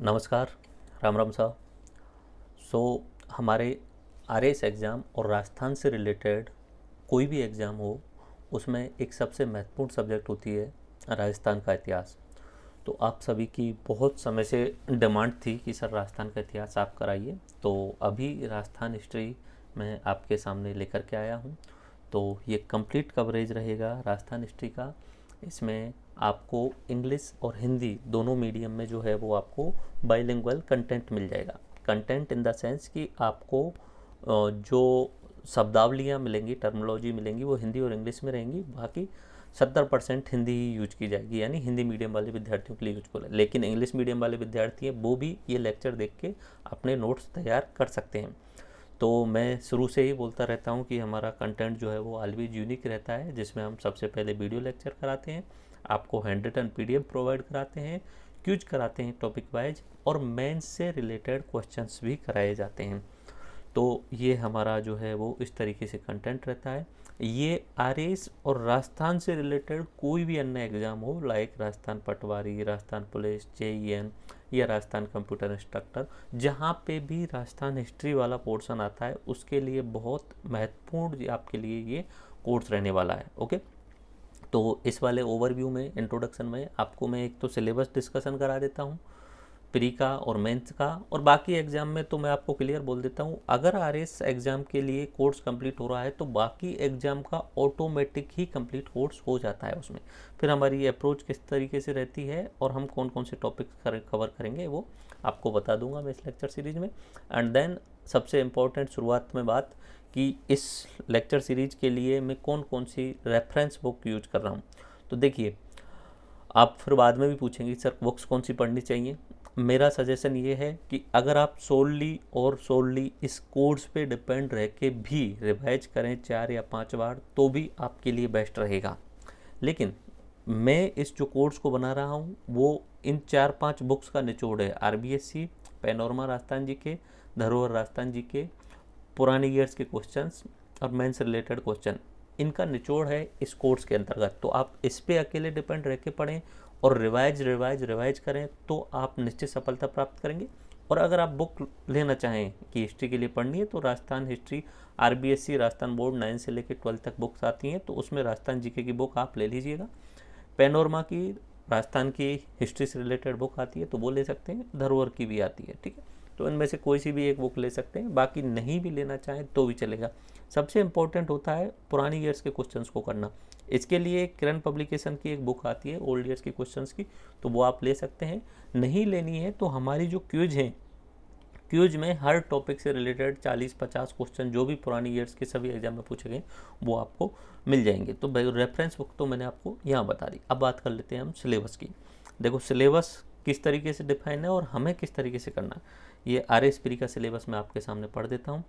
नमस्कार, राम राम साहब। हमारे आरएस एग्ज़ाम और राजस्थान से रिलेटेड कोई भी एग्ज़ाम हो, उसमें एक सबसे महत्वपूर्ण सब्जेक्ट होती है राजस्थान का इतिहास। तो आप सभी की बहुत समय से डिमांड थी कि सर राजस्थान का इतिहास आप कराइए, तो अभी राजस्थान हिस्ट्री मैं आपके सामने लेकर के आया हूँ। तो ये कंप्लीट कवरेज रहेगा राजस्थान हिस्ट्री का। इसमें आपको इंग्लिश और हिंदी दोनों मीडियम में जो है वो आपको बाइलिंगुअल कंटेंट मिल जाएगा। कंटेंट इन द सेंस कि आपको जो शब्दावलियाँ मिलेंगी, टर्मिनोलॉजी मिलेंगी, वो हिंदी और इंग्लिश में रहेंगी। बाकी 70% हिंदी ही यूज की जाएगी, यानी हिंदी मीडियम वाले विद्यार्थियों के लिए यूजफुल है। लेकिन इंग्लिश मीडियम वाले विद्यार्थी हैं, वो भी ये लेक्चर देख के अपने नोट्स तैयार कर सकते हैं। तो मैं शुरू से ही बोलता रहता हूँ कि हमारा कंटेंट जो है वो ऑलवेज यूनिक रहता है, जिसमें हम सबसे पहले वीडियो लेक्चर कराते हैं, आपको हैंड रिटन पीडीएफ प्रोवाइड कराते हैं, क्यूज कराते हैं टॉपिक वाइज, और मेंस से रिलेटेड क्वेश्चंस भी कराए जाते हैं। तो ये हमारा जो है वो इस तरीके से कंटेंट रहता है। ये आरएस और राजस्थान से रिलेटेड कोई भी अन्य एग्ज़ाम हो, लाइक राजस्थान पटवारी, राजस्थान पुलिस, जेईएन या राजस्थान कंप्यूटर इंस्ट्रक्टर, जहाँ पे भी राजस्थान हिस्ट्री वाला पोर्शन आता है, उसके लिए बहुत महत्वपूर्ण आपके लिए ये कोर्स रहने वाला है। ओके, तो इस वाले ओवरव्यू में, इंट्रोडक्शन में आपको मैं एक तो सिलेबस डिस्कशन करा देता हूँ, प्री का और मेंस का, और बाकी एग्ज़ाम में तो मैं आपको क्लियर बोल देता हूँ, अगर आरएस एग्ज़ाम के लिए कोर्स कंप्लीट हो रहा है तो बाकी एग्ज़ाम का ऑटोमेटिक ही कंप्लीट कोर्स हो जाता है उसमें। फिर हमारी अप्रोच किस तरीके से रहती है और हम कौन कौन से टॉपिक्स कवर करेंगे वो आपको बता दूंगा मैं इस लेक्चर सीरीज़ में। एंड देन सबसे इम्पोर्टेंट शुरुआत में बात कि इस लेक्चर सीरीज के लिए मैं कौन कौन सी रेफरेंस बुक यूज कर रहा हूँ। तो देखिए, आप फिर बाद में भी पूछेंगे सर बुक्स कौन सी पढ़नी चाहिए। मेरा सजेशन ये है कि अगर आप सोलली इस कोर्स पे डिपेंड रह के भी रिवाइज करें 4 या 5 बार, तो भी आपके लिए बेस्ट रहेगा। लेकिन मैं इस जो कोर्स को बना रहा हूँ वो इन 4-5 बुक्स का निचोड़ है। आरबीएससी, पैनोरमा राजस्थान जी के, धरोहर राजस्थान जी के, पुरानी ईयर्स के क्वेश्चंस और मेंस रिलेटेड क्वेश्चन, इनका निचोड़ है इस कोर्स के अंतर्गत। तो आप इस पे अकेले डिपेंड रह के पढ़ें और रिवाइज करें तो आप निश्चित सफलता प्राप्त करेंगे। और अगर आप बुक लेना चाहें कि हिस्ट्री के लिए पढ़नी है, तो Rajasthan history RBSC Rajasthan board 9 से लेकर 12 तक बुक्स आती हैं, तो उसमें राजस्थान जीके की बुक आप ले लीजिएगा। पैनोरमा की राजस्थान की हिस्ट्री से रिलेटेड बुक आती है तो वो ले सकते हैं, धरोहर की भी आती है, ठीक है। तो इनमें से कोई सी भी एक बुक ले सकते हैं, बाकी नहीं भी लेना चाहें तो भी चलेगा। सबसे इम्पोर्टेंट होता है पुरानी ईयर्स के क्वेश्चंस को करना। इसके लिए किरण पब्लिकेशन की एक बुक आती है ओल्ड ईयर्स के क्वेश्चंस की, तो वो आप ले सकते हैं। नहीं लेनी है तो हमारी जो क्यूज हैं, क्यूज में हर टॉपिक से रिलेटेड 40-50 क्वेश्चन जो भी पुरानी ईयर्स के सभी एग्जाम में पूछे गए वो आपको मिल जाएंगे। तो रेफरेंस बुक तो मैंने आपको यहाँ बता दी। अब बात कर लेते हैं हम सिलेबस की। देखो, सिलेबस किस तरीके से डिफाइन है और हमें किस तरीके से करना है, ये आरएसपी का सिलेबस मैं आपके सामने पढ़ देता हूँ।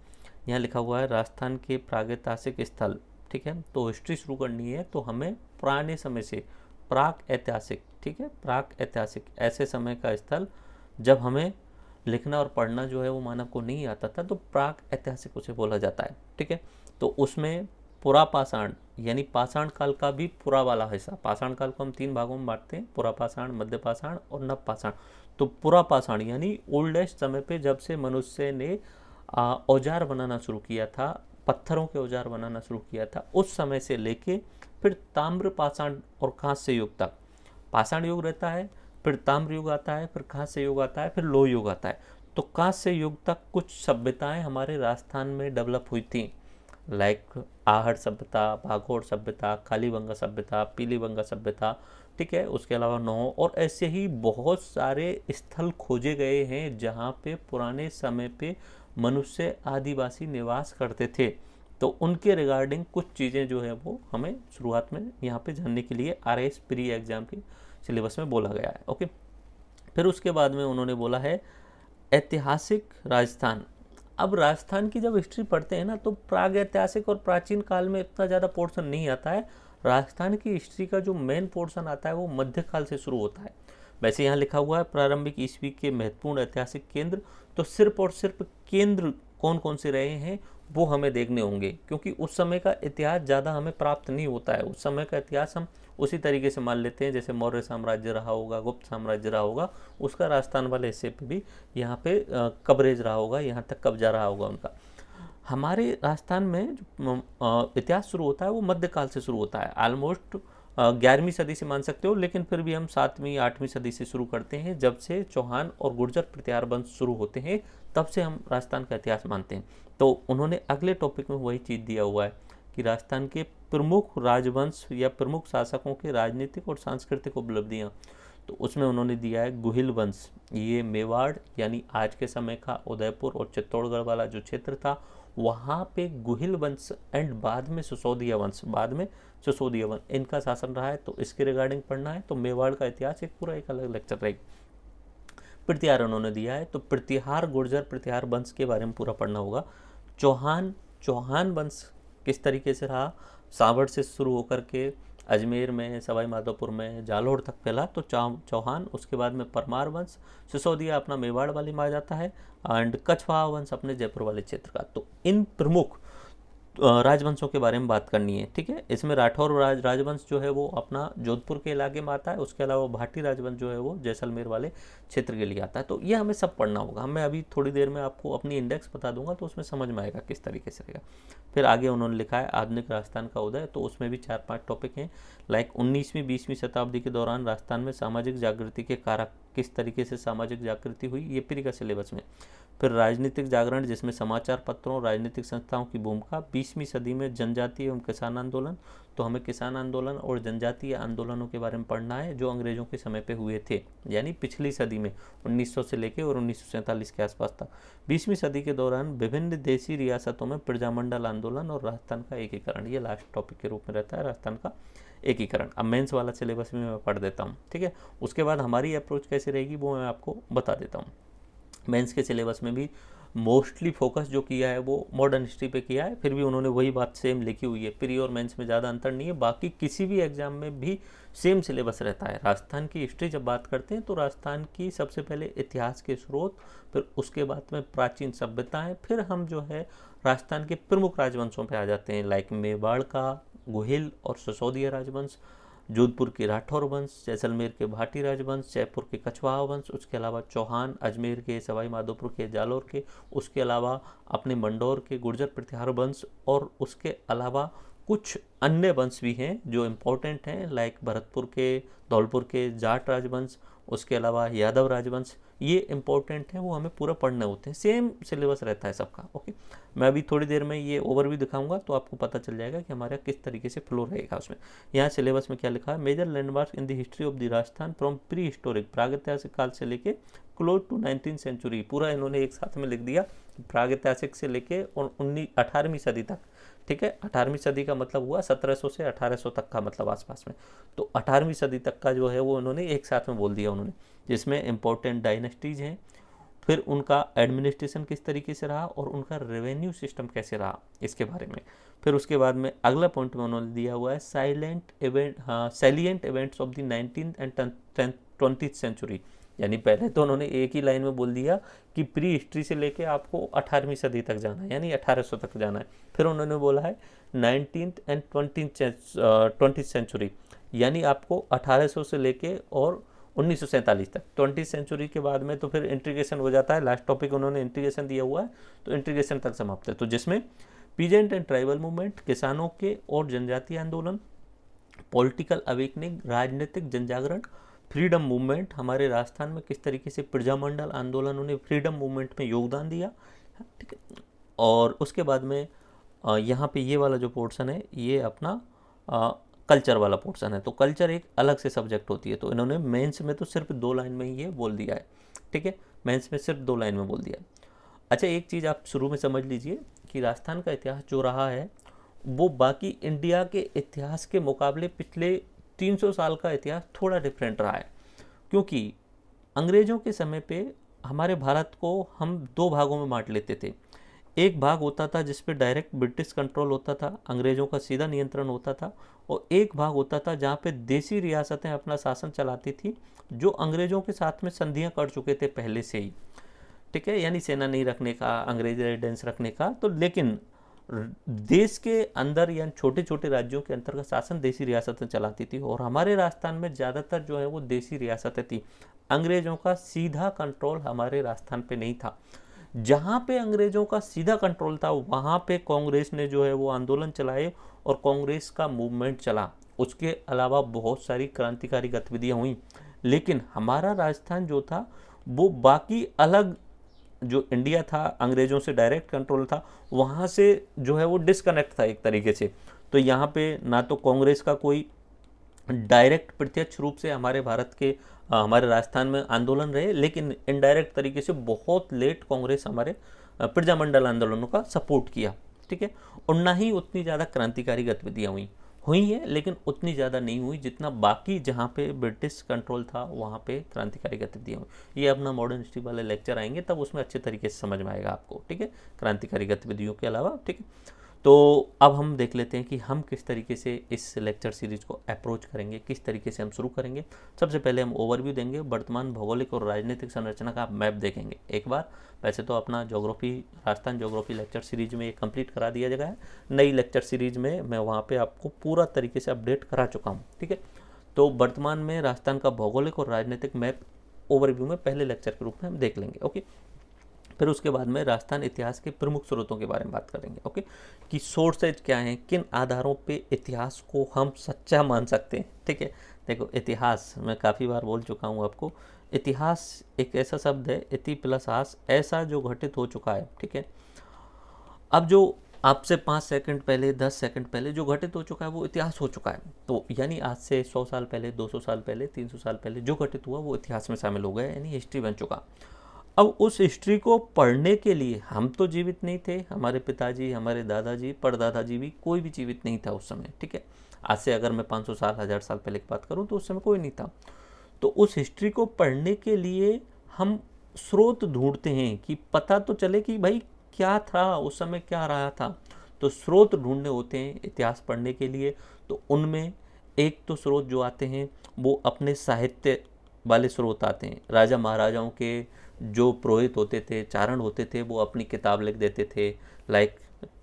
यहाँ लिखा हुआ है राजस्थान के प्रागैतिहासिक स्थल, ठीक है। तो हिस्ट्री शुरू करनी है तो हमें पुराने समय से, प्राक ऐतिहासिक, ठीक है, प्राक ऐतिहासिक ऐसे समय का स्थल जब हमें लिखना और पढ़ना जो है वो मानव को नहीं आता था, तो प्राक ऐतिहासिक उसे बोला जाता है, ठीक है। तो उसमें पुरा पाषाण यानी पाषाण काल का भी पूरा वाला हिस्सा, पाषाण काल को हम 3 भागों में बांटते हैं, पुरा पाषाण, मध्य पाषाण और नव पाषाण। तो पुरा पाषाण यानी ओल्डेस्ट समय पे, जब से मनुष्य ने औजार बनाना शुरू किया था, पत्थरों के औजार बनाना शुरू किया था, उस समय से लेके फिर ताम्र पाषाण और कांस्य युग तक। पाषाण युग रहता है, फिर ताम्र युग आता है, फिर कांस्य युग आता है, फिर लोह युग आता है। तो कांस्य युग तक कुछ सभ्यताएं हमारे राजस्थान में डेवलप हुई थी, लाइक आहड़ सभ्यता, भागोड़ सभ्यता, कालीबंगा सभ्यता, पीलीबंगा सभ्यता, ठीक है। उसके अलावा नौ, और ऐसे ही बहुत सारे स्थल खोजे गए हैं जहाँ पे पुराने समय पे मनुष्य आदिवासी निवास करते थे। तो उनके रिगार्डिंग कुछ चीज़ें जो है वो हमें शुरुआत में यहाँ पे जानने के लिए आरएस प्री एग्जाम के सिलेबस में बोला गया है। ओके, फिर उसके बाद में उन्होंने बोला है ऐतिहासिक राजस्थान। अब राजस्थान की जब हिस्ट्री पढ़ते हैं ना, तो प्राग ऐतिहासिक और प्राचीन काल में इतना ज़्यादा पोर्शन नहीं आता है। राजस्थान की हिस्ट्री का जो मेन पोर्शन आता है वो मध्यकाल से शुरू होता है। वैसे यहाँ लिखा हुआ है प्रारंभिक ईस्वी के महत्वपूर्ण ऐतिहासिक केंद्र, तो सिर्फ और सिर्फ केंद्र कौन कौन से रहे हैं वो हमें देखने होंगे, क्योंकि उस समय का इतिहास ज़्यादा हमें प्राप्त नहीं होता है। उस समय का इतिहास हम उसी तरीके से मान लेते हैं जैसे मौर्य साम्राज्य रहा होगा, गुप्त साम्राज्य रहा होगा, उसका राजस्थान वाले हिस्से पे भी यहाँ पे कवरेज रहा होगा, यहाँ तक कब्जा रहा होगा उनका। हमारे राजस्थान में जो इतिहास शुरू होता है वो मध्यकाल से शुरू होता है, ऑलमोस्ट 11वीं सदी से मान सकते हो, लेकिन फिर भी हम 7वीं 8वीं सदी से शुरू करते हैं, जब से चौहान और गुर्जर प्रतिहार वंश शुरू होते हैं तब से हम राजस्थान का इतिहास मानते हैं। तो उन्होंने अगले टॉपिक में वही चीज़ दिया हुआ है कि राजस्थान के प्रमुख राजवंश या प्रमुख शासकों के राजनीतिक और सांस्कृतिक उपलब्धियाँ, तो उसमें उन्होंने दिया है गुहिल वंश। ये मेवाड़ यानी आज के समय का उदयपुर और चित्तौड़गढ़ वाला जो क्षेत्र था, वहाँ पे गुहिल वंश एंड बाद में सिसोदिया वंश, बाद में सिसोदिया वंश, इनका शासन रहा है। तो इसके रिगार्डिंग पढ़ना है तो मेवाड़ का इतिहास एक पूरा एक अलग लेक्चर रहेगी। प्रतिहार उन्होंने दिया है, तो प्रतिहार गुर्जर प्रतिहार वंश के बारे में पूरा पढ़ना होगा। चौहान वंश किस तरीके से रहा, सांभर से शुरू होकर के अजमेर में, सवाई माधोपुर में, जालोर तक फैला, तो चौहान, उसके बाद में परमार वंश, सिसोदिया अपना मेवाड़ वाली में आ जाता है, एंड कछवाहा वंश अपने जयपुर वाले क्षेत्र का। तो इन प्रमुख राजवंशों के बारे में बात करनी है, ठीक है। इसमें राठौर राजवंश जो है वो अपना जोधपुर के इलाके में आता है, उसके अलावा भाटी राजवंश जो है वो जैसलमेर वाले क्षेत्र के लिए आता है। तो ये हमें सब पढ़ना होगा। मैं अभी थोड़ी देर में आपको अपनी इंडेक्स बता दूंगा तो उसमें समझ में आएगा किस तरीके से रहेगा। फिर आगे उन्होंने लिखा है आधुनिक राजस्थान का उदय, तो उसमें भी 4-5 टॉपिक हैं, लाइक 19वीं 20वीं शताब्दी के दौरान राजस्थान में सामाजिक जागृति के कारक, किस तरीके से सामाजिक जागृति हुई, ये प्री का सिलेबस में। फिर राजनीतिक जागरण, जिसमें समाचार पत्रों, राजनीतिक संस्थाओं की भूमिका। 20वीं सदी में जनजातीय एवं किसान आंदोलन, तो हमें किसान आंदोलन और जनजातीय आंदोलनों के बारे में पढ़ना है जो अंग्रेजों के समय पे हुए थे, यानी पिछली सदी में 1900 से लेके और 1947 के आसपास तक। 20वीं सदी के दौरान विभिन्न देशी रियासतों में प्रजामंडल आंदोलन और राजस्थान का एकीकरण, ये लास्ट टॉपिक के रूप में रहता है, राजस्थान का एकीकरण। अब मेंस वाला सिलेबस भी मैं पढ़ देता हूँ, ठीक है। उसके बाद हमारी अप्रोच कैसे रहेगी वो मैं आपको बता देता हूँ। मेंस के सिलेबस में भी मोस्टली फोकस जो किया है वो मॉडर्न हिस्ट्री पे किया है, फिर भी उन्होंने वही बात सेम लिखी हुई है। प्री और मेंस में ज़्यादा अंतर नहीं है, बाकी किसी भी एग्जाम में भी सेम सिलेबस रहता है। राजस्थान की हिस्ट्री जब बात करते हैं तो राजस्थान की सबसे पहले इतिहास के स्रोत, फिर उसके बाद में प्राचीन सभ्यताएं, फिर हम जो है राजस्थान के प्रमुख राजवंशों पर आ जाते हैं, लाइक मेवाड़ का गुहिल और सिसोदिया राजवंश, जोधपुर के राठौर वंश, जैसलमेर के भाटी राजवंश, जयपुर के कछवाहा वंश, उसके अलावा चौहान, अजमेर के, सवाई माधोपुर के, जालोर के, उसके अलावा अपने मंडौर के गुर्जर प्रतिहार वंश, और उसके अलावा कुछ अन्य वंश भी हैं जो इम्पोर्टेंट हैं, लाइक भरतपुर के, धौलपुर के जाट राजवंश, उसके अलावा यादव राजवंश, ये इंपॉर्टेंट है, वो हमें पूरा पढ़ने होते हैं। सेम सिलेबस रहता है सबका, ओके। मैं अभी थोड़ी देर में ये ओवरव्यू दिखाऊंगा तो आपको पता चल जाएगा कि हमारा किस तरीके से फ्लो रहेगा उसमें। यहाँ सिलेबस में क्या लिखा है, major landmark in the history of the Rajasthan from prehistoric, प्रागैतिहासिक काल से लेके क्लोज टू 19th सेंचुरी, पूरा इन्होंने एक साथ में लिख दिया, प्रागैतिहासिक से लेके और 18वीं सदी तक, ठीक है। 18वीं सदी का मतलब हुआ 1700 से 1800 तक का, मतलब आसपास में। तो 18वीं सदी तक का जो है वो उन्होंने एक साथ में बोल दिया उन्होंने, जिसमें इंपॉर्टेंट डायनेस्टीज हैं, फिर उनका एडमिनिस्ट्रेशन किस तरीके से रहा और उनका रेवेन्यू सिस्टम कैसे रहा, इसके बारे में। फिर उसके बाद में अगला पॉइंट में उन्होंने दिया हुआ है salient events of the 19th and 20th century, यानी पहले तो उन्होंने एक ही लाइन में बोल दिया कि प्री हिस्ट्री से लेके आपको 18वीं सदी तक जाना है, यानी 1800 तक जाना है। फिर उन्होंने बोला है 19th एंड 20th सेंचुरी, यानी आपको 1800 से लेके और 1947 तक। 20th सेंचुरी के बाद में तो फिर इंटीग्रेशन हो जाता है, लास्ट टॉपिक उन्होंने इंटीग्रेशन दिया हुआ है, तो इंटीग्रेशन तक समाप्त है। तो जिसमें पीजेंट एंड ट्राइबल मूवमेंट, किसानों के और जनजातीय आंदोलन, पॉलिटिकल अवेकनिंग, राजनीतिक जनजागरण, फ्रीडम मूवमेंट, हमारे राजस्थान में किस तरीके से प्रजामंडल आंदोलनों ने फ्रीडम मूवमेंट में योगदान दिया, ठीक है। और उसके बाद में यहाँ पे ये वाला जो पोर्शन है ये अपना कल्चर वाला पोर्शन है, तो कल्चर एक अलग से सब्जेक्ट होती है, तो इन्होंने मेंस में तो सिर्फ 2 लाइन में ही ये बोल दिया है, ठीक है। मेंस में सिर्फ 2 लाइन में बोल दिया है। अच्छा, एक चीज़ आप शुरू में समझ लीजिए कि राजस्थान का इतिहास जो रहा है वो बाकी इंडिया के इतिहास के मुकाबले पिछले 300 साल का इतिहास थोड़ा डिफरेंट रहा है, क्योंकि अंग्रेज़ों के समय पे हमारे भारत को हम 2 भागों में बांट लेते थे। एक भाग होता था जिस पे डायरेक्ट ब्रिटिश कंट्रोल होता था, अंग्रेज़ों का सीधा नियंत्रण होता था, और एक भाग होता था जहाँ पे देसी रियासतें अपना शासन चलाती थी, जो अंग्रेज़ों के साथ में संधियाँ कर चुके थे पहले से ही, ठीक है, यानी सेना नहीं रखने का, अंग्रेजी रेजिडेंस रखने का। तो लेकिन देश के अंदर या छोटे छोटे राज्यों के अंतर्गत शासन देसी रियासतें चलाती थी, और हमारे राजस्थान में ज़्यादातर जो है वो देसी रियासतें थी। अंग्रेज़ों का सीधा कंट्रोल हमारे राजस्थान पे नहीं था। जहाँ पे अंग्रेज़ों का सीधा कंट्रोल था वहाँ पे कांग्रेस ने जो है वो आंदोलन चलाए और कांग्रेस का मूवमेंट चला। उसके अलावा बहुत सारी क्रांतिकारी गतिविधियाँ हुई, लेकिन हमारा राजस्थान जो था वो बाकी अलग, जो इंडिया था अंग्रेज़ों से डायरेक्ट कंट्रोल था, वहाँ से जो है वो डिस्कनेक्ट था एक तरीके से। तो यहाँ पे ना तो कांग्रेस का कोई डायरेक्ट प्रत्यक्ष रूप से हमारे भारत के हमारे राजस्थान में आंदोलन रहे, लेकिन इनडायरेक्ट तरीके से बहुत लेट कांग्रेस हमारे प्रजामंडल आंदोलनों का सपोर्ट किया, ठीक है। और ना ही उतनी ज़्यादा क्रांतिकारी गतिविधियाँ हुई हैं, लेकिन उतनी ज़्यादा नहीं हुई जितना बाकी जहाँ पे ब्रिटिश कंट्रोल था वहाँ पे क्रांतिकारी गतिविधियाँ हुई। ये अपना मॉडर्न हिस्ट्री वाले लेक्चर आएंगे तब उसमें अच्छे तरीके से समझ में आएगा आपको, ठीक है, क्रांतिकारी गतिविधियों के अलावा, ठीक है। तो अब हम देख लेते हैं कि हम किस तरीके से इस लेक्चर सीरीज को अप्रोच करेंगे, किस तरीके से हम शुरू करेंगे। सबसे पहले हम ओवरव्यू देंगे, वर्तमान भौगोलिक और राजनीतिक संरचना का मैप देखेंगे एक बार। वैसे तो अपना geography, Rajasthan geography lecture series में ये कंप्लीट करा दिया गया है। नई लेक्चर सीरीज में मैं वहाँ पे आपको पूरा तरीके से अपडेट करा चुका हूँ, ठीक है। तो वर्तमान में राजस्थान का भौगोलिक और राजनीतिक मैप ओवरव्यू में पहले लेक्चर के रूप में हम देख लेंगे, ओके। फिर उसके बाद में राजस्थान इतिहास के प्रमुख स्रोतों के बारे में बात करेंगे, ओके, कि सोर्सेज क्या हैं, किन आधारों पे इतिहास को हम सच्चा मान सकते हैं, ठीक है। देखो, इतिहास मैं काफ़ी बार बोल चुका हूँ आपको, इतिहास एक ऐसा शब्द है, इति प्लस हास, ऐसा जो घटित हो चुका है, ठीक है। अब जो आपसे 5 सेकंड पहले, 10 सेकंड पहले जो घटित हो चुका है वो इतिहास हो चुका है। तो यानी आज से 100 साल पहले, 200 साल पहले, 300 साल पहले जो घटित हुआ वो इतिहास में शामिल हो गया, यानी हिस्ट्री बन चुका। अब उस हिस्ट्री को पढ़ने के लिए हम तो जीवित नहीं थे, हमारे पिताजी, हमारे दादाजी, परदादाजी भी, कोई भी जीवित नहीं था उस समय, ठीक है। आज से अगर मैं 500 साल, 1000 साल पहले की बात करूं तो उस समय कोई नहीं था। तो उस हिस्ट्री को पढ़ने के लिए हम स्रोत ढूंढते हैं कि पता तो चले कि भाई क्या था उस समय, क्या रहा था। तो स्रोत ढूंढने होते हैं इतिहास पढ़ने के लिए। तो उनमें एक तो स्रोत जो आते हैं वो अपने साहित्य वाले स्रोत आते हैं। राजा महाराजाओं के जो पुरोहित होते थे, चारण होते थे, वो अपनी किताब लिख देते थे, लाइक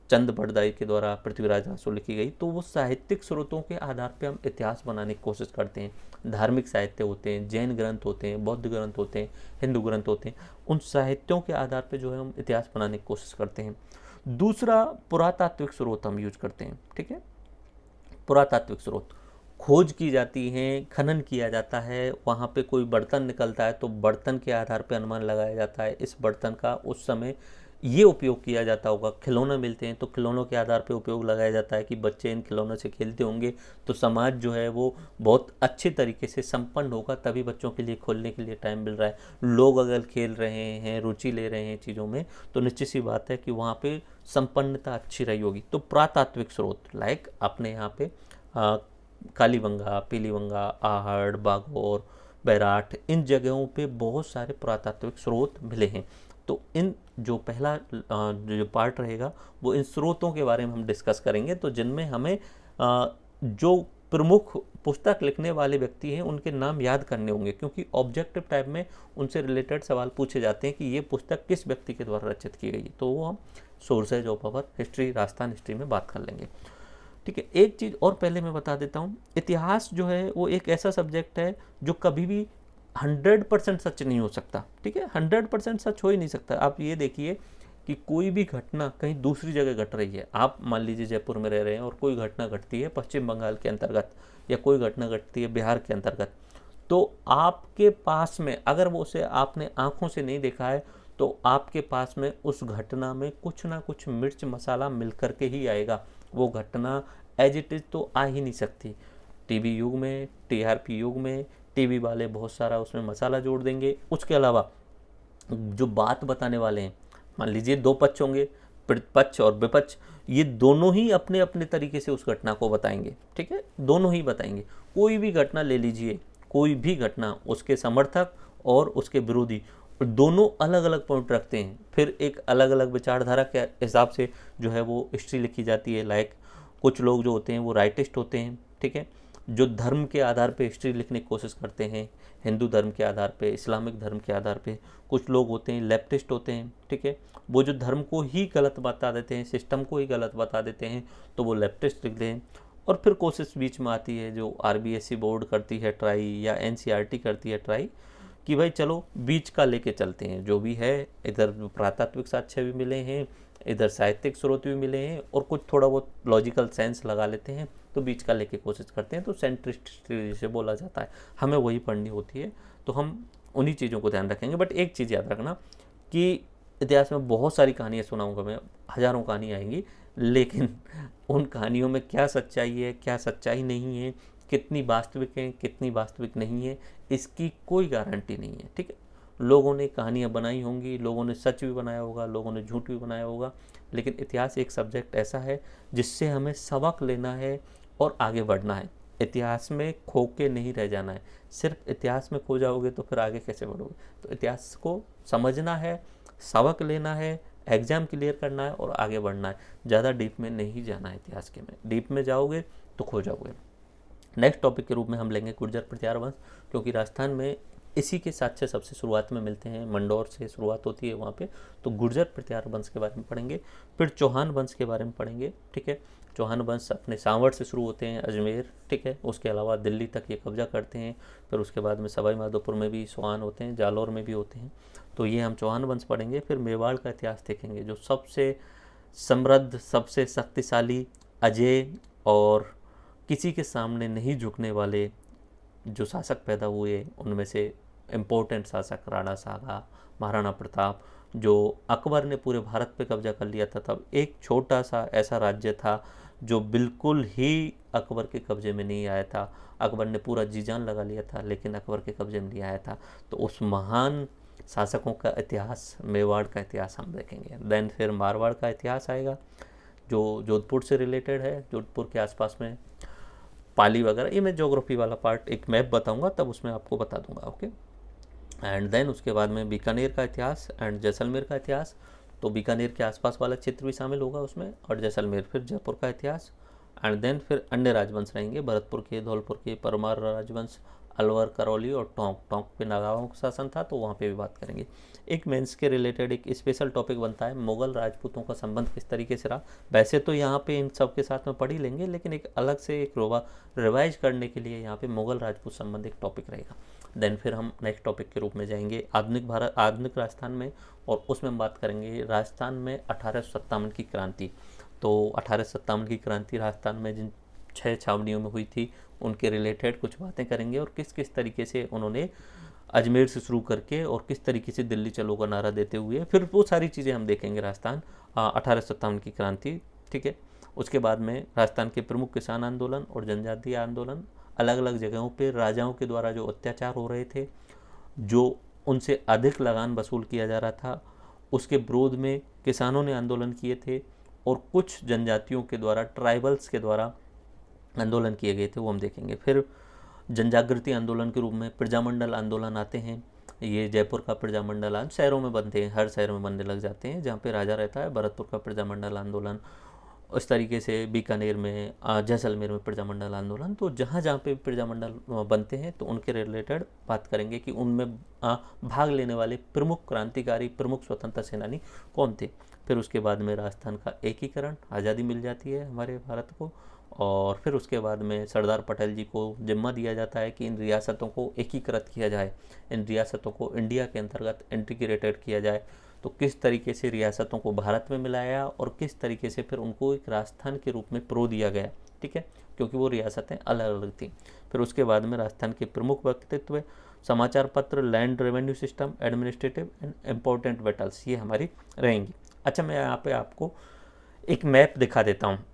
चंद बड़दाई के द्वारा पृथ्वीराज आंसू लिखी गई। तो वो साहित्यिक स्रोतों के आधार पे हम इतिहास बनाने की कोशिश करते हैं। धार्मिक साहित्य होते हैं, जैन ग्रंथ होते हैं, बौद्ध ग्रंथ होते हैं, हिंदू ग्रंथ होते हैं, उन साहित्यों के आधार पे जो है हम इतिहास बनाने की कोशिश करते हैं। दूसरा, पुरातात्विक स्रोत हम यूज करते हैं, ठीक है। पुरातात्विक स्रोत, खोज की जाती है, खनन किया जाता है, वहाँ पे कोई बर्तन निकलता है तो बर्तन के आधार पे अनुमान लगाया जाता है इस बर्तन का उस समय ये उपयोग किया जाता होगा। खिलौने मिलते हैं तो खिलौनों के आधार पे उपयोग लगाया जाता है कि बच्चे इन खिलौनों से खेलते होंगे तो समाज जो है वो बहुत अच्छे तरीके से संपन्न होगा, तभी बच्चों के लिए खोलने के लिए टाइम मिल रहा है। लोग अगर खेल रहे हैं, रुचि ले रहे हैं चीज़ों में, तो निश्चित सी बात है कि वहाँ पे संपन्नता अच्छी रही होगी। तो पुरातात्विक स्रोत लाइक अपने यहाँ पे कालीबंगा, पीलीबंगा, आहड़, बागौर, बैराठ, इन जगहों पे बहुत सारे पुरातात्विक स्रोत मिले हैं। तो इन जो पहला जो पार्ट रहेगा वो इन स्रोतों के बारे में हम डिस्कस करेंगे, तो जिनमें हमें जो प्रमुख पुस्तक लिखने वाले व्यक्ति हैं उनके नाम याद करने होंगे, क्योंकि ऑब्जेक्टिव टाइप में उनसे रिलेटेड सवाल पूछे जाते हैं कि ये पुस्तक किस व्यक्ति के द्वारा रचित की गई। तो वो हम sources of our history, Rajasthan history में बात कर लेंगे, ठीक है। एक चीज़ और पहले मैं बता देता हूँ, इतिहास जो है वो एक ऐसा सब्जेक्ट है जो कभी भी 100% सच नहीं हो सकता, ठीक है। 100% सच हो ही नहीं सकता। आप ये देखिए कि कोई भी घटना कहीं दूसरी जगह घट रही है, आप मान लीजिए जयपुर में रह रहे हैं और कोई घटना घटती है पश्चिम बंगाल के अंतर्गत या कोई घटना घटती है बिहार के अंतर्गत, तो आपके पास में अगर वो उसे आपने आँखों से नहीं देखा है तो आपके पास में उस घटना में कुछ ना कुछ मिर्च मसाला मिल करके ही आएगा। वो घटना एज इट इज़ तो आ ही नहीं सकती। टीवी युग में, टीआरपी युग में टीवी वाले बहुत सारा उसमें मसाला जोड़ देंगे। उसके अलावा जो बात बताने वाले हैं, मान लीजिए दो पक्ष होंगे, पक्ष और विपक्ष, ये दोनों ही अपने अपने तरीके से उस घटना को बताएंगे, ठीक है, दोनों ही बताएंगे। कोई भी घटना ले लीजिए, कोई भी घटना, उसके समर्थक और उसके विरोधी दोनों अलग अलग पॉइंट रखते हैं। फिर एक अलग अलग विचारधारा के हिसाब से जो है वो हिस्ट्री लिखी जाती है। लाइक कुछ लोग जो होते हैं वो राइटिस्ट होते हैं, ठीक है, जो धर्म के आधार पे हिस्ट्री लिखने की कोशिश करते हैं, हिंदू धर्म के आधार पे, इस्लामिक धर्म के आधार पे। कुछ लोग होते हैं लेफ्टिस्ट होते हैं, ठीक है, वो जो धर्म को ही गलत बता देते हैं, सिस्टम को ही गलत बता देते हैं, तो वो लेफ्टिस्ट लिखते हैं। और फिर कोशिश बीच में आती है जो आरबीएससी बोर्ड करती है ट्राई, या एनसीईआरटी करती है ट्राई, कि भाई चलो बीच का लेके चलते हैं, जो भी है, इधर पुरातात्विक साक्ष्य भी मिले हैं, इधर साहित्यिक स्रोत भी मिले हैं, और कुछ थोड़ा बहुत लॉजिकल सेंस लगा लेते हैं, तो बीच का लेके कोशिश करते हैं, तो सेंट्रिस्ट जिसे बोला जाता है। हमें वही पढ़नी होती है, तो हम उन्हीं चीज़ों को ध्यान रखेंगे। बट एक चीज़ याद रखना कि इतिहास में बहुत सारी कहानियाँ सुनाऊंगा मैं, हज़ारों कहानी आएंगी, लेकिन उन कहानियों में क्या सच्चाई है, क्या सच्चाई नहीं है, कितनी वास्तविक है, कितनी वास्तविक नहीं है, इसकी कोई गारंटी नहीं है, ठीक है। लोगों ने कहानियाँ बनाई होंगी, लोगों ने सच भी बनाया होगा, लोगों ने झूठ भी बनाया होगा, लेकिन इतिहास एक सब्जेक्ट ऐसा है जिससे हमें सबक लेना है और आगे बढ़ना है। इतिहास में खो के नहीं रह जाना है। सिर्फ इतिहास में खो जाओगे तो फिर आगे कैसे बढ़ोगे। तो इतिहास को समझना है, सबक लेना है, एग्ज़ाम क्लियर करना है और आगे बढ़ना है। ज़्यादा डीप में नहीं जाना है इतिहास के में, डीप में जाओगे तो खो जाओगे। नेक्स्ट टॉपिक के रूप में हम लेंगे गुर्जर प्रतिहार वंश, क्योंकि राजस्थान में इसी के साक्ष्य सबसे शुरुआत में मिलते हैं, मंडौर से शुरुआत होती है वहाँ पे। तो गुर्जर प्रतिहार वंश के बारे में पढ़ेंगे, फिर चौहान वंश के बारे में पढ़ेंगे, ठीक है। चौहान वंश अपने सांवड़ से शुरू होते हैं, अजमेर, ठीक है, उसके अलावा दिल्ली तक ये कब्जा करते हैं। फिर उसके बाद में सवाई माधोपुर में भी चौहान होते हैं, जालौर में भी होते हैं, तो ये हम चौहान वंश पढ़ेंगे। फिर मेवाड़ का इतिहास देखेंगे, जो सबसे समृद्ध, सबसे शक्तिशाली, अजय और किसी के सामने नहीं झुकने वाले जो शासक पैदा हुए, उनमें से इम्पोर्टेंट शासक राणा सागा, महाराणा प्रताप। जो अकबर ने पूरे भारत पे कब्जा कर लिया था, तब एक छोटा सा ऐसा राज्य था जो बिल्कुल ही अकबर के कब्जे में नहीं आया था। अकबर ने पूरा जी जान लगा लिया था, लेकिन अकबर के कब्जे में नहीं आया था। तो उस महान शासकों का इतिहास, मेवाड़ का इतिहास हम देखेंगे। देन फिर मारवाड़ का इतिहास आएगा, जो जोधपुर से रिलेटेड है, जोधपुर के आसपास में पाली वगैरह। ये मैं ज्योग्राफी वाला पार्ट एक मैप बताऊंगा, तब उसमें आपको बता दूंगा, ओके। एंड देन उसके बाद में बीकानेर का इतिहास एंड जैसलमेर का इतिहास। तो बीकानेर के आसपास वाला क्षेत्र भी शामिल होगा उसमें, और जैसलमेर फिर जयपुर का इतिहास। एंड देन फिर अन्य राजवंश रहेंगे, भरतपुर के, धौलपुर के, परमार राजवंश, अलवर, करौली और टोंक। टोंक पे नागाओं का शासन था, तो वहाँ पे भी बात करेंगे। एक मेंस के रिलेटेड एक स्पेशल टॉपिक बनता है, मुगल राजपूतों का संबंध किस तरीके से रहा। वैसे तो यहाँ पे इन सब के साथ में पढ़ ही लेंगे, लेकिन एक अलग से एक रिवाइज करने के लिए यहाँ पे मुगल राजपूत संबंध एक टॉपिक रहेगा। देन फिर हम नेक्स्ट टॉपिक के रूप में जाएंगे आधुनिक भारत, आधुनिक राजस्थान में, और उसमें हम बात करेंगे राजस्थान में 1857 की क्रांति। तो 1857 की क्रांति राजस्थान में जिन 6 छावनियों में हुई थी, उनके रिलेटेड कुछ बातें करेंगे, और किस किस तरीके से उन्होंने अजमेर से शुरू करके और किस तरीके से दिल्ली चलो का नारा देते हुए, फिर वो सारी चीज़ें हम देखेंगे राजस्थान 1857 की क्रांति, ठीक है। उसके बाद में राजस्थान के प्रमुख किसान आंदोलन और जनजातीय आंदोलन, अलग अलग जगहों पे राजाओं के द्वारा जो अत्याचार हो रहे थे, जो उनसे अधिक लगान वसूल किया जा रहा था, उसके विरोध में किसानों ने आंदोलन किए थे, और कुछ जनजातियों के द्वारा, ट्राइबल्स के द्वारा आंदोलन किए गए थे, वो हम देखेंगे। फिर जनजागृति आंदोलन के रूप में प्रजामंडल आंदोलन आते हैं। ये जयपुर का प्रजामंडल आज शहरों में बनते हैं, हर शहर में बनने लग जाते हैं जहाँ पे राजा रहता है। भरतपुर का प्रजामंडल आंदोलन, उस तरीके से बीकानेर में, जैसलमेर में प्रजामंडल आंदोलन। तो जहाँ जहाँ पे प्रजामंडल बनते हैं, तो उनके रिलेटेड बात करेंगे कि उनमें भाग लेने वाले प्रमुख क्रांतिकारी, प्रमुख स्वतंत्रता सेनानी कौन थे। फिर उसके बाद में राजस्थान का एकीकरण, आज़ादी मिल जाती है हमारे भारत को, और फिर उसके बाद में सरदार पटेल जी को जिम्मा दिया जाता है कि इन रियासतों को एकीकृत किया जाए, इन रियासतों को इंडिया के अंतर्गत इंटीग्रेटेड किया जाए। तो किस तरीके से रियासतों को भारत में मिलाया, और किस तरीके से फिर उनको एक राजस्थान के रूप में प्रो दिया गया, ठीक है, क्योंकि वो रियासतें अलग अलग थी। फिर उसके बाद में राजस्थान के प्रमुख व्यक्तित्व, समाचार पत्र, land revenue system, administrative and important battles, ये हमारी रहेंगी। अच्छा, मैं यहाँ पे आपको एक मैप दिखा देता हूँ।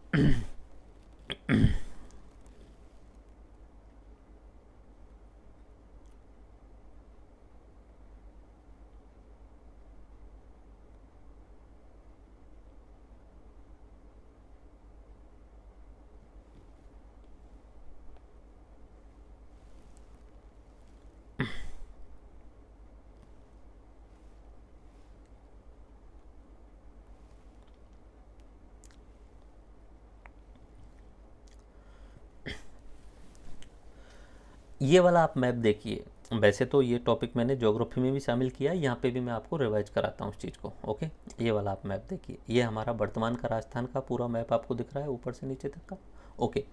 ये वाला आप मैप देखिए, वैसे तो ये टॉपिक मैंने ज्योग्राफी में भी शामिल किया है, यहाँ पे भी मैं आपको रिवाइज कराता हूँ उस चीज़ को। ओके, ये वाला आप मैप देखिए, ये हमारा वर्तमान का राजस्थान का पूरा मैप आपको दिख रहा है ऊपर से नीचे तक का। ओके,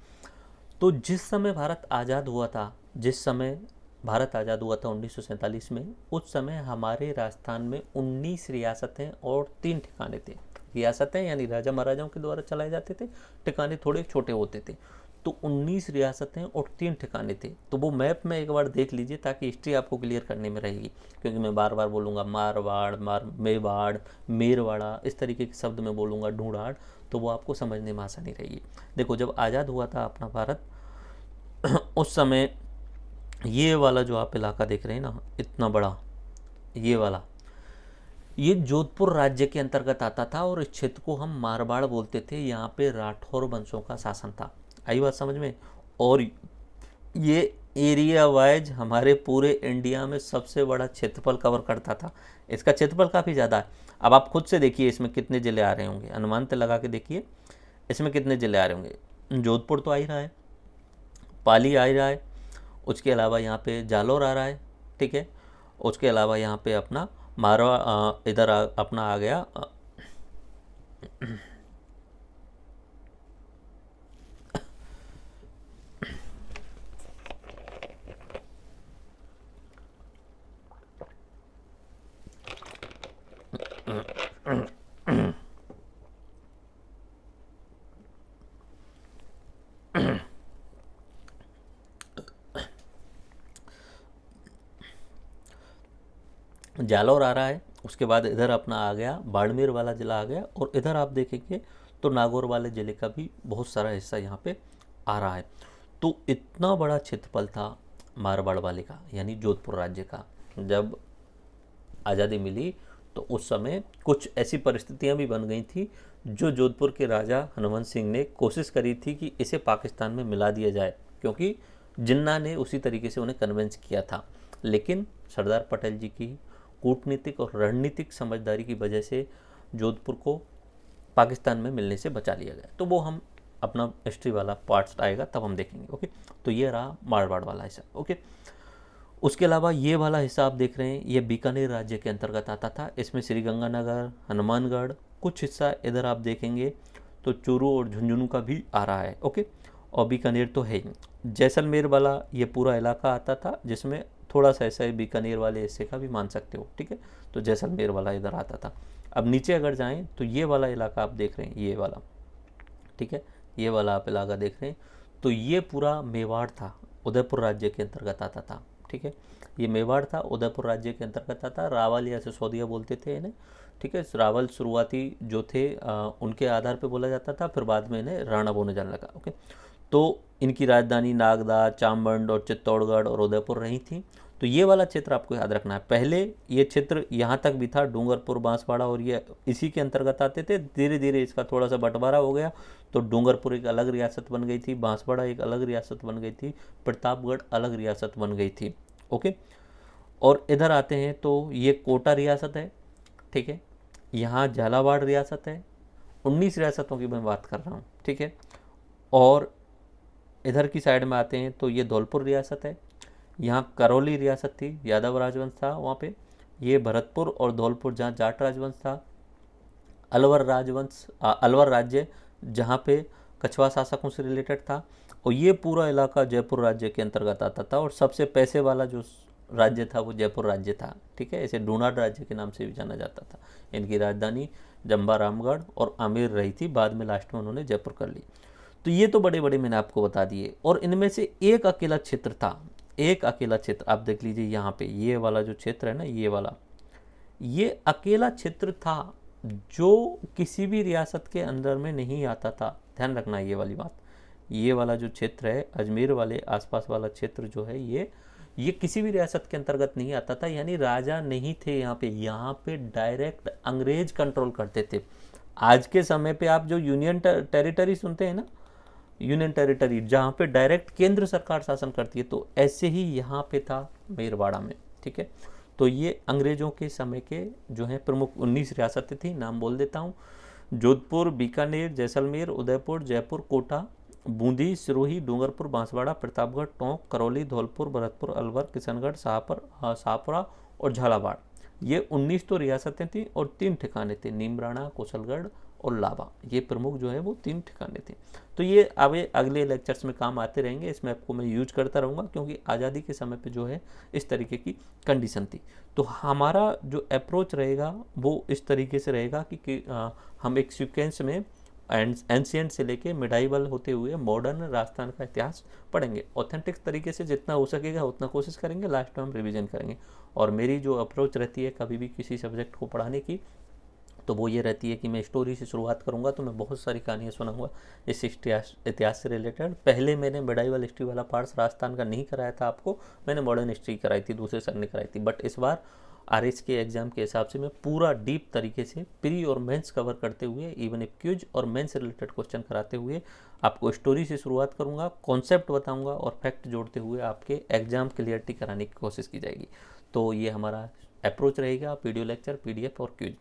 तो जिस समय भारत आज़ाद हुआ था, जिस समय भारत आज़ाद हुआ था 1947 में, उस समय हमारे राजस्थान में 19 रियासतें और 3 ठिकाने थे। रियासतें यानी राजा महाराजाओं के द्वारा चलाए जाते थे, ठिकाने थोड़े छोटे होते थे। तो 19 रियासतें और 3 ठिकाने थे। तो वो मैप में एक बार देख लीजिए ताकि हिस्ट्री आपको क्लियर करने में रहेगी, क्योंकि मैं बार बार बोलूँगा मारवाड़, मेवाड़, मेरवाड़ा, इस तरीके के शब्द में बोलूँगा, ढूंढाड़, तो वो आपको समझने में आसानी रहेगी। देखो, जब आज़ाद हुआ था अपना भारत, उस समय ये वाला जो आप इलाका देख रहे हैं ना, इतना बड़ा, ये वाला, ये जोधपुर राज्य के अंतर्गत आता था और इस क्षेत्र को हम मारवाड़ बोलते थे। यहाँ पे राठौर वंशों का शासन था। आई बात समझ में? और ये एरिया वाइज हमारे पूरे इंडिया में सबसे बड़ा क्षेत्रफल कवर करता था। इसका क्षेत्रफल काफ़ी ज़्यादा है। अब आप खुद से देखिए इसमें कितने ज़िले आ रहे होंगे, अनुमान तो लगा के देखिए इसमें कितने ज़िले आ रहे होंगे। जोधपुर तो आ ही रहा है, पाली आ ही रहा है, उसके अलावा यहाँ पे जालौर आ रहा है, ठीक है। उसके अलावा यहाँ पे अपना मारवा इधर अपना आ गया जालौर आ रहा है। उसके बाद इधर अपना आ गया बाड़मेर वाला ज़िला आ गया, और इधर आप देखेंगे तो नागौर वाले ज़िले का भी बहुत सारा हिस्सा यहाँ पे आ रहा है। तो इतना बड़ा क्षेत्रफल था मारवाड़ वाले का, यानी जोधपुर राज्य का। जब आज़ादी मिली तो उस समय कुछ ऐसी परिस्थितियाँ भी बन गई थी जो जोधपुर के राजा हनुमंत सिंह ने कोशिश करी थी कि इसे पाकिस्तान में मिला दिया जाए, क्योंकि जिन्ना ने उसी तरीके से उन्हें कन्विंस किया था। लेकिन सरदार पटेल जी की कूटनीतिक और रणनीतिक समझदारी की वजह से जोधपुर को पाकिस्तान में मिलने से बचा लिया गया। तो वो हम अपना हिस्ट्री वाला पार्ट्स आएगा तब हम देखेंगे। ओके, तो ये रहा मारवाड़ वाला हिस्सा। ओके, उसके अलावा ये वाला हिस्सा आप देख रहे हैं, ये बीकानेर राज्य के अंतर्गत आता था। इसमें श्रीगंगानगर, हनुमानगढ़, कुछ हिस्सा इधर आप देखेंगे तो चूरू और झुंझुनू का भी आ रहा है। ओके, और बीकानेर तो है ही। जैसलमेर वाला ये पूरा इलाका आता था, जिसमें थोड़ा सा ऐसा बीकानेर वाले हिस्से का भी मान सकते हो, ठीक है। तो जैसलमेर वाला इधर आता था। अब नीचे अगर जाएं तो ये वाला इलाका आप देख रहे हैं, ये वाला, ठीक है, ये वाला आप इलाका देख रहे हैं, तो ये पूरा मेवाड़ था, उदयपुर राज्य के अंतर्गत आता था, ठीक है। ये मेवाड़ था, उदयपुर राज्य के अंतर्गत आता। रावल या सिसोदिया बोलते थे इन्हें, ठीक है। रावल शुरुआती जो थे उनके आधार पे बोला जाता था, फिर बाद में इन्हें राणा बोलने जाने लगा। ओके, तो इनकी राजधानी नागदा, चांबंड और चित्तौड़गढ़ और उदयपुर रही थी। तो ये वाला क्षेत्र आपको याद रखना है। पहले ये क्षेत्र यहाँ तक भी था, डूंगरपुर, बांसवाड़ा, और ये इसी के अंतर्गत आते थे। धीरे धीरे इसका थोड़ा सा बंटवारा हो गया, तो डूंगरपुर एक अलग रियासत बन गई थी, बांसवाड़ा एक अलग रियासत बन गई थी, प्रतापगढ़ अलग रियासत बन गई थी। ओके, और इधर आते हैं तो ये कोटा रियासत है, ठीक है। यहाँ झालावाड़ रियासत है। 19 रियासतों की मैं बात कर रहा हूँ, ठीक है। और इधर की साइड में आते हैं तो ये धौलपुर रियासत है। यहाँ करौली रियासत थी, यादव राजवंश था वहाँ पे। ये भरतपुर और धौलपुर जहाँ जाट राजवंश था। अलवर राजवंश, अलवर राज्य जहाँ पे कछवा शासकों से रिलेटेड था। और ये पूरा इलाका जयपुर राज्य के अंतर्गत आता था, और सबसे पैसे वाला जो राज्य था वो जयपुर राज्य था, ठीक है। इसे ढूंढाड़ राज्य के नाम से भी जाना जाता था। इनकी राजधानी जंबा रामगढ़ और आमेर रही थी, बाद में लास्ट में उन्होंने जयपुर कर ली। तो ये तो बड़े बड़े मैंने आपको बता दिए, और इनमें से एक अकेला क्षेत्र था, एक अकेला क्षेत्र आप देख लीजिए यहाँ पे, ये वाला जो क्षेत्र है ना, ये वाला, ये अकेला क्षेत्र था जो किसी भी रियासत के अंदर में नहीं आता था। ध्यान रखना ये वाली बात। ये वाला जो क्षेत्र है, अजमेर वाले आसपास वाला क्षेत्र जो है, ये किसी भी रियासत के अंतर्गत नहीं आता था, यानी राजा नहीं थे यहाँ पे डायरेक्ट अंग्रेज कंट्रोल करते थे। आज के समय पे आप जो यूनियन टेरिटरी सुनते हैं ना, यूनियन टेरिटरी जहाँ पे डायरेक्ट केंद्र सरकार शासन करती है, तो ऐसे ही यहाँ पे था मेरवाड़ा में, ठीक है। तो ये अंग्रेजों के समय के जो हैं प्रमुख 19 रियासतें थी। नाम बोल देता हूँ: जोधपुर, बीकानेर, जैसलमेर, उदयपुर, जयपुर, कोटा बूंदी, सिरोही, डूंगरपुर, बांसवाड़ा, प्रतापगढ़, टोंक, करौली, धौलपुर, भरतपुर, अलवर, किशनगढ़, शाहपुरा और झालावाड़। ये 19 तो रियासतें थी और 3 ठिकाने थे, नीमराणा, कुशलगढ़ और लाबा। ये प्रमुख जो है वो 3 ठिकाने थे। तो ये अगले लेक्चर्स में काम आते रहेंगे, इसमें आपको मैं यूज करता रहूँगा, क्योंकि आज़ादी के समय पे जो है इस तरीके की कंडीशन थी। तो हमारा जो अप्रोच रहेगा वो इस तरीके से रहेगा कि हम एक सीक्वेंस में एंशियंट से लेके मिडाइवल होते हुए मॉडर्न राजस्थान का इतिहास पढ़ेंगे। ऑथेंटिक तरीके से जितना हो सकेगा उतना कोशिश करेंगे, लास्ट में हम रिवीजन करेंगे। और मेरी जो अप्रोच रहती है कभी भी किसी सब्जेक्ट को पढ़ाने की, तो वो ये रहती है कि मैं स्टोरी से शुरुआत करूँगा, तो मैं बहुत सारी कहानियाँ सुनाऊंगा इस इतिहास से रिलेटेड। पहले मैंने मिडाइवल हिस्ट्री वाला पार्ट्स राजस्थान का नहीं कराया था आपको, मैंने मॉडर्न हिस्ट्री कराई थी, दूसरे सर ने कराई थी। बट इस बार आरएस के एग्जाम के हिसाब से मैं पूरा डीप तरीके से प्री और मेंस कवर करते हुए, इवन एक क्यूज और मेंस से रिलेटेड क्वेश्चन कराते हुए आपको स्टोरी से शुरुआत करूँगा, कॉन्सेप्ट बताऊँगा और फैक्ट जोड़ते हुए आपके एग्जाम क्लियरिटी कराने की कोशिश की जाएगी। तो ये हमारा अप्रोच रहेगा, वीडियो लेक्चर, पीडीएफ और क्यूज।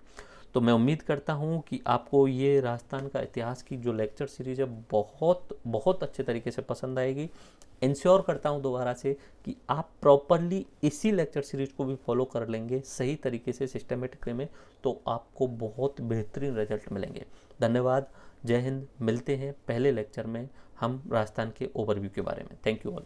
तो मैं उम्मीद करता हूँ कि आपको ये राजस्थान का इतिहास की जो लेक्चर सीरीज़ है बहुत बहुत अच्छे तरीके से पसंद आएगी। इंश्योर करता हूँ दोबारा से कि आप प्रॉपरली इसी लेक्चर सीरीज़ को भी फॉलो कर लेंगे सही तरीके से, सिस्टमेटिक में, तो आपको बहुत बेहतरीन रिजल्ट मिलेंगे। धन्यवाद, जय हिंद। मिलते हैं पहले लेक्चर में हम राजस्थान के ओवरव्यू के बारे में। Thank you all.